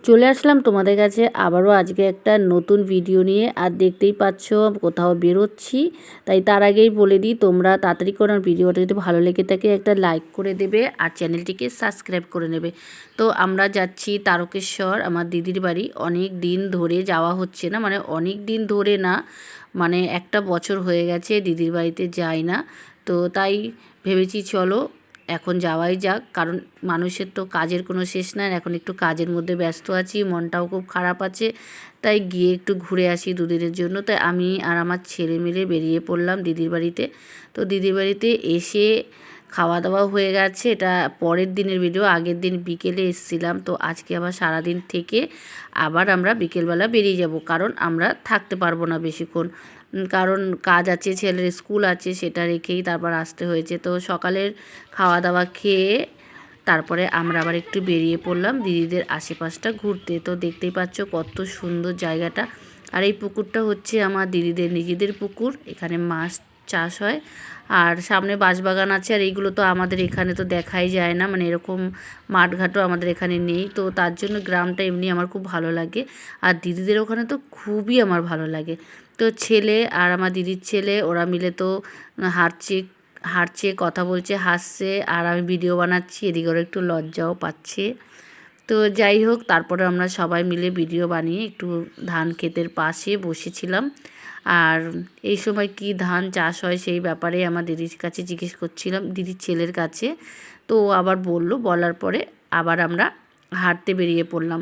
চলে আসলাম তোমাদের কাছে আবারও আজকে একটা নতুন ভিডিও নিয়ে। আর দেখতেই পাচ্ছ কোথাও বেরোচ্ছি, তাই তার আগেই বলে দিই তোমরা তাড়াতাড়ি করে ভিডিওটা যদি ভালো লেগে থাকে একটা লাইক করে দেবে আর চ্যানেলটিকে সাবস্ক্রাইব করে নেবে। তো আমরা যাচ্ছি তারকেশ্বর, আমার দিদির বাড়ি। অনেক দিন ধরে যাওয়া হচ্ছে না, মানে অনেক দিন ধরে না, মানে একটা বছর হয়ে গেছে দিদির বাড়িতে যাই না। তো তাই ভেবেছি চলো এখন যাওয়াই যাক, কারণ মানুষের তো কাজের কোনো শেষ নাই। এখন একটু কাজের মধ্যে ব্যস্ত আছি, মনটাও খুব খারাপ আছে, তাই গিয়ে একটু ঘুরে আসি দুদিনের জন্য। তাই আমি আর আমার ছেলে মিলে বেরিয়ে পড়লাম দিদির বাড়িতে। তো দিদির বাড়িতে এসে খাওয়া দাওয়া হয়ে গেছে, এটা পরের দিনের ভিডিও। আগের দিন বিকেলে এসেছিলাম, তো আজকে আবার সারাদিন থেকে আবার আমরা বিকেলবেলা বেরিয়ে যাব, কারণ আমরা থাকতে পারবো না বেশিক্ষণ, কারণ কাজ আছে, ছেলের স্কুল আছে, সেটা রেখেই তারপর আসতে হয়েছে। তো সকালের খাওয়া দাওয়া খেয়ে তারপরে আমরা আবার একটু বেরিয়ে পড়লাম দিদিদের আশেপাশটা ঘুরতে। তো দেখতেই পাচ্ছ কত সুন্দর জায়গাটা। আর এই পুকুরটা হচ্ছে আমার দিদিদের নিজেদের পুকুর, এখানে মাছ চাষ হয়। আর সামনে বাঁশবাগান আছে, আর এইগুলো তো আমাদের এখানে তো দেখাই যায় না, মানে এরকম মাঠঘাটও আমাদের এখানে নেই। তো তার জন্য গ্রামটা এমনি আমার খুব ভালো লাগে, আর দিদিদের ওখানে তো খুবই আমার ভালো লাগে। তো ছেলে আর আমার দিদির ছেলে ওরা মিলে তো হাঁটছে হাঁটছে, কথা বলছে, হাসছে, আর আমি ভিডিও বানাচ্ছি, এদিকে ওরা একটু লজ্জাও পাচ্ছে। তো যাই হোক, তারপরে আমরা সবাই মিলে ভিডিও বানিয়ে একটু ধান ক্ষেতের পাশে বসেছিলাম। আর এই সময় কি ধান চাষ হয় সেই ব্যাপারে আমার দিদির কাছে জিজ্ঞেস করছিলাম, দিদির ছেলের কাছে। তো আবার বলার পরে আবার আমরা হাঁটতে বেরিয়ে পড়লাম।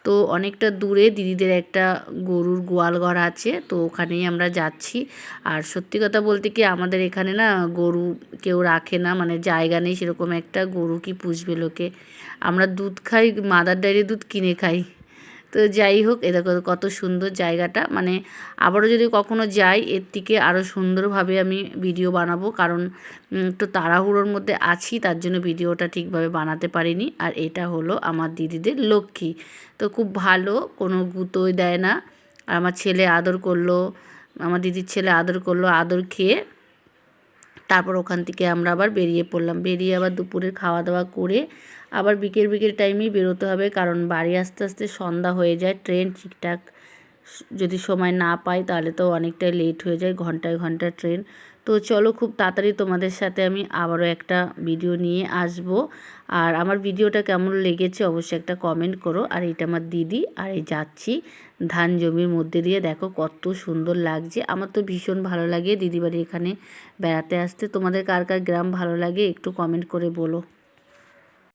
তো অনেকটা দূরে দিদিদের একটা গরুর গোয়াল ঘর আছে, তো ওখানেই আমরা যাচ্ছি। আর সত্যি কথা বলতে কি, আমাদের এখানে না গরু কেউ রাখে না, মানে জায়গা নেই সেরকম একটা, গরু কি পুষবে লোকে। আমরা দুধ খাই, মাদার ডেয়ারির দুধ কিনে খাই। তো যাই হোক, এ দেখো কত সুন্দর জায়গাটা, মানে আবারও যদি কখনো যাই এর থেকে আরও সুন্দরভাবে আমি ভিডিও বানাবো, কারণ একটু তাড়াহুড়োর মধ্যে আছি, তার জন্য ভিডিওটা ঠিকভাবে বানাতে পারিনি। আর এটা হলো আমার দিদিদের লক্ষ্মী, তো খুব ভালো, কোনো গুঁতোই দেয় না। আর আমার ছেলে আদর করলো, আমার দিদির ছেলে আদর করলো, আদর খেয়ে তারপর ওখান থেকে আমরা আবার বেরিয়ে পড়লাম। বেরিয়ে আবার দুপুরের খাওয়া দাওয়া করে আবার বিকেল টাইমেই বেরোতে হবে, কারণ বাড়ি আস্তে আস্তে সন্ধ্যা হয়ে যায়। ট্রেন ঠিকঠাক যদি সময় না পাই তাহলে তো অনেকটাই লেট হয়ে যায়, ঘন্টায় ঘন্টা ট্রেন। তো চলো খুব তাড়াতাড়ি তোমাদের সাথে আমি আবারও একটা ভিডিও নিয়ে আসব। আর আমার ভিডিওটা কেমন লেগেছে অবশ্যই একটা কমেন্ট করো। আর এটা আমার দিদি, আর এই যাচ্ছি ধান জমির মধ্যে দিয়ে, দেখো কত সুন্দর লাগছে। আমার তো ভীষণ ভালো লাগে দিদি বাড়ি এখানে বেড়াতে আসতে। তোমাদের কার কার গ্রাম ভালো লাগে একটু কমেন্ট করে বলো।